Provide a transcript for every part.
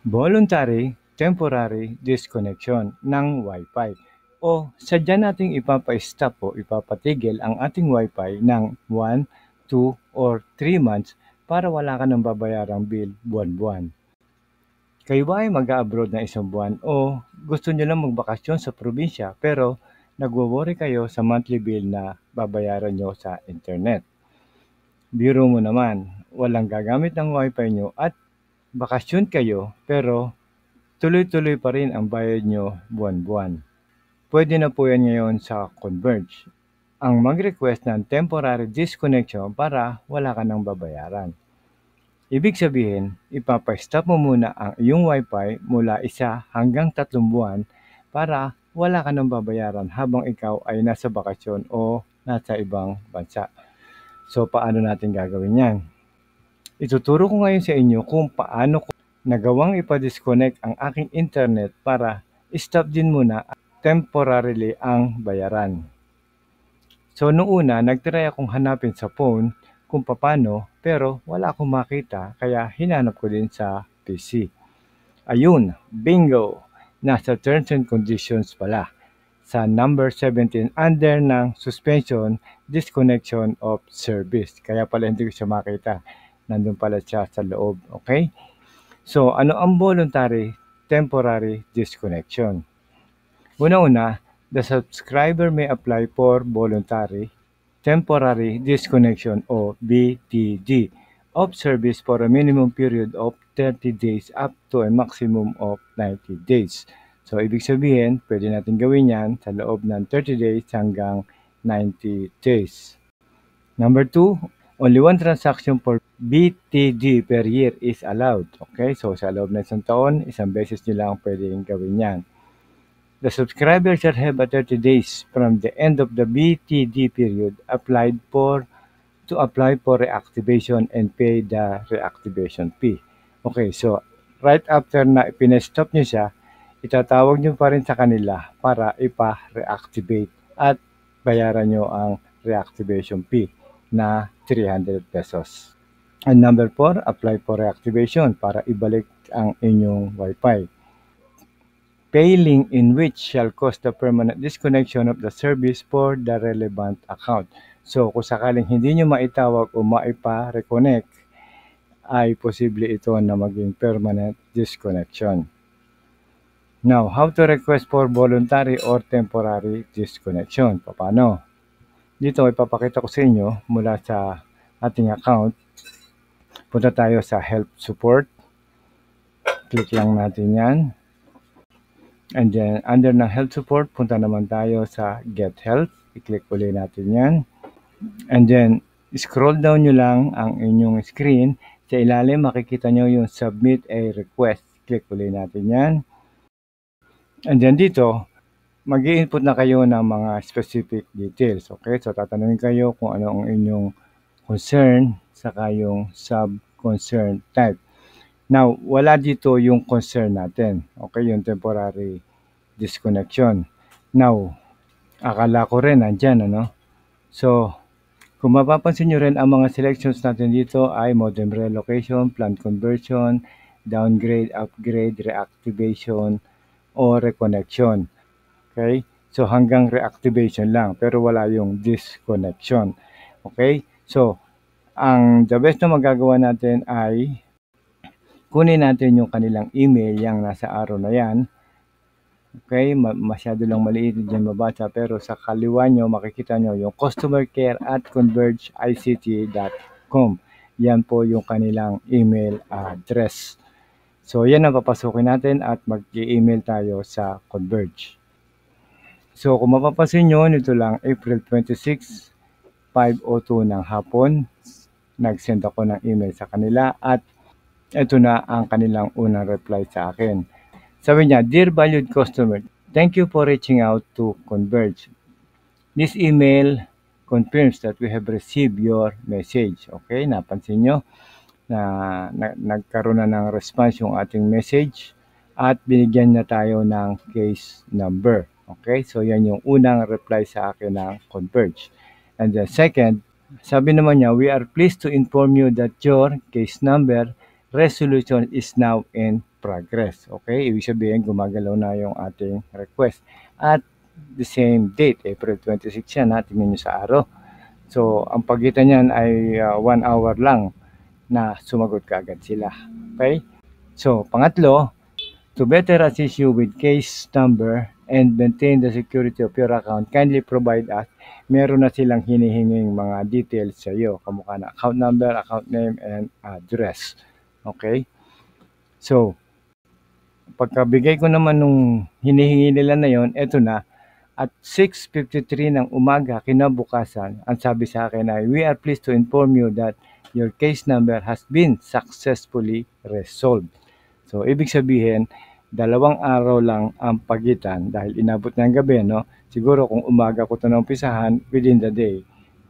Voluntary temporary disconnection ng Wi-Fi o sadya nating ipapa-stop o ipapatigil ang ating Wi-Fi ng 1, 2, or 3 months para wala ka ng babayarang bill buwan-buwan. Kayo ba ay mag-a-abroad ng isang buwan o gusto nyo lang magbakasyon sa probinsya pero nagwo-worry kayo sa monthly bill na babayaran nyo sa internet? Biro mo naman, walang gagamit ng Wi-Fi nyo at bakasyon kayo pero tuloy-tuloy pa rin ang bayad nyo buwan-buwan. Pwede na po yan ngayon sa Converge. Ang mag-request ng temporary disconnection para wala ka ng babayaran. Ibig sabihin, ipapa-stop mo muna ang iyong Wi-Fi mula 1 hanggang 3 buwan para wala ka ng babayaran habang ikaw ay nasa bakasyon o nasa ibang bansa. So, paano natin gagawin yan? Ituturo ko ngayon sa inyo kung paano ko nagawang ipa-disconnect ang aking internet para stop din muna temporarily ang bayaran. So, noong una, nagtry akong hanapin sa phone kung paano pero wala akong makita kaya hinanap ko din sa PC. Ayun, bingo! Nasa terms and conditions pala. Sa number 17 under ng suspension, disconnection of service. Kaya pala hindi ko siya makita. Nandun pala siya sa loob. Okay? So, ano ang voluntary temporary disconnection? Una-una, the subscriber may apply for voluntary temporary disconnection o BTD of service for a minimum period of 30 days up to a maximum of 90 days. So, ibig sabihin, pwede natin gawin yan sa loob ng 30 days hanggang 90 days. Number 2, only one transaction for BTD per year is allowed. Okay, so sa loob ng isang taon, isang beses nyo lang pwedeng gawin yan. The subscriber shall have a 30 days from the end of the BTD period to apply for reactivation and pay the reactivation fee. Okay, so right after na pinestop nyo siya, itatawag nyo pa rin sa kanila para ipa-reactivate at bayaran nyo ang reactivation fee na 300 pesos. And number 4, apply for reactivation para ibalik ang inyong Wi-Fi. Failing in which shall cause the permanent disconnection of the service for the relevant account. So, kung sakaling hindi nyo maitawag o maipa-reconnect, ay posible ito na maging permanent disconnection. Now, how to request for voluntary or temporary disconnection? Paano? Dito, ipapakita ko sa inyo mula sa ating account. Punta tayo sa Help Support. Click lang natin yan. And then, under ng Health Support, punta naman tayo sa Get Help. I-click ulit natin yan. And then, scroll down nyo lang ang inyong screen. Sa ilalim, makikita nyo yung Submit a Request. Click ulit natin yan. And then dito, mag-i-input na kayo ng mga specific details. Okay, so tatanungin kayo kung ano ang inyong concern, saka yung sub-concern type. Now, wala dito yung concern natin. Okay, yung temporary disconnection. Now, akala ko rin nandyan, ano? So, kung mapapansin nyo rin, ang mga selections natin dito ay modem relocation, plant conversion, downgrade, upgrade, reactivation, o reconnection. Okay? So, hanggang reactivation lang, pero wala yung disconnection. Okay? So, the best na magagawa natin ay kunin natin yung kanilang email yang nasa arrow na yan. Okay? Masyado lang maliit dyan mabasa, pero sa kaliwa nyo, makikita nyo yung customercare@convergeict.com. Yan po yung kanilang email address. So, yan ang papasukin natin at mag-email tayo sa Converge. So, kung mapapansin nyo, nito lang April 26, 5:02 ng hapon, nag-send ako ng email sa kanila at ito na ang kanilang unang reply sa akin. Sabi niya, Dear valued customer, thank you for reaching out to Converge. This email confirms that we have received your message. Okay, napansin nyo na nagkaroon na ng response yung ating message at binigyan na tayo ng case number. Okay, so yan yung unang reply sa akin ng Converge. And the second, sabi naman niya, we are pleased to inform you that your case number resolution is now in progress. Okay? Ibig sabihin, gumagalaw na yung ating request. At the same date, April 26 yan, tingnan nyo sa araw. So, ang pagitan niyan ay 1 hour lang na sumagot kaagad sila. Okay? So, pangatlo, to better assist you with case number and maintain the security of your account, kindly provide us. Meron na silang hinihinging mga details sa iyo, kamukha na account number, account name, and address. Okay? So, pagkabigay ko naman nung hinihingi nila na yon, eto na. At 6:53 ng umaga kinabukasan, ang sabi sa akin ay, "We are pleased to inform you that your case number has been successfully resolved." So, ibig sabihin, 2 araw lang ang pagitan dahil inabot ng gabi, no? Siguro kung umaga ko ito naumpisahan, within the day.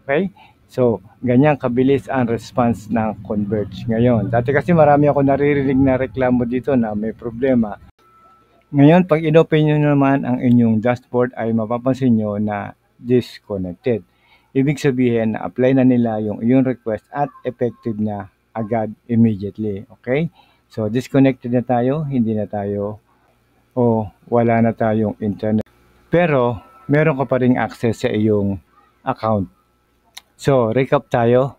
Okay? So, ganyan kabilis ang response ng Converge ngayon. Dati kasi marami ako naririnig na reklamo dito na may problema. Ngayon, pag inopen nyo naman ang inyong dashboard ay mapapansin nyo na disconnected. Ibig sabihin na apply na nila yung iyong request at effective na agad immediately. Okay? So, disconnected na tayo, hindi na tayo o wala na tayong internet. Pero, meron ka pa ring access sa iyong account. So, recap tayo.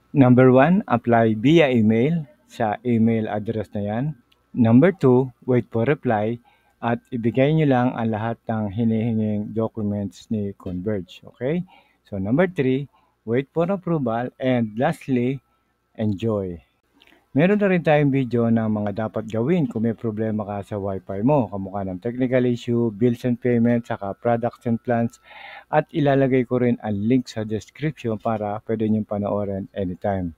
Number 1, apply via email sa email address na yan. Number 2, wait for reply at ibigay nyo lang ang lahat ng hinihinging documents ni Converge. Okay? So, number 3, wait for approval. And lastly, enjoy. Meron na rin tayong video ng mga dapat gawin kung may problema ka sa Wi-Fi mo, kamukha ng technical issue, bills and payments, saka products and plans. At ilalagay ko rin ang link sa description para pwede niyong panoorin anytime.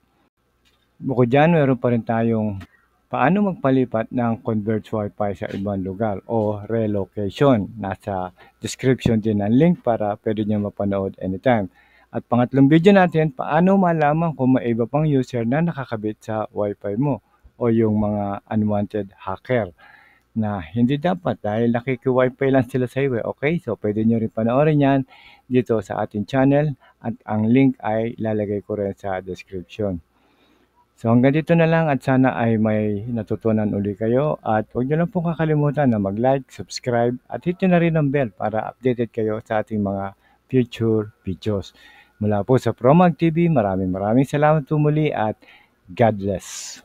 Bukod dyan, meron pa rin tayong paano magpalipat ng Converge Wi-Fi sa ibang lugar o relocation. Nasa description din ang link para pwede niyo mapanood anytime. At pangatlong video natin, paano malaman kung may iba pang user na nakakabit sa Wi-Fi mo o yung mga unwanted hacker na hindi dapat dahil nakiki-Wi-Fi lang sila sa iyo. Okay? So, pwede nyo rin panoorin yan dito sa ating channel at ang link ay lalagay ko rin sa description. So hanggang dito na lang at sana ay may natutunan uli kayo at huwag nyo lang pong kakalimutan na mag-like, subscribe at hit nyo na rin ang bell para updated kayo sa ating mga future videos. Mula po sa ProMag TV, maraming salamat po muli at God bless.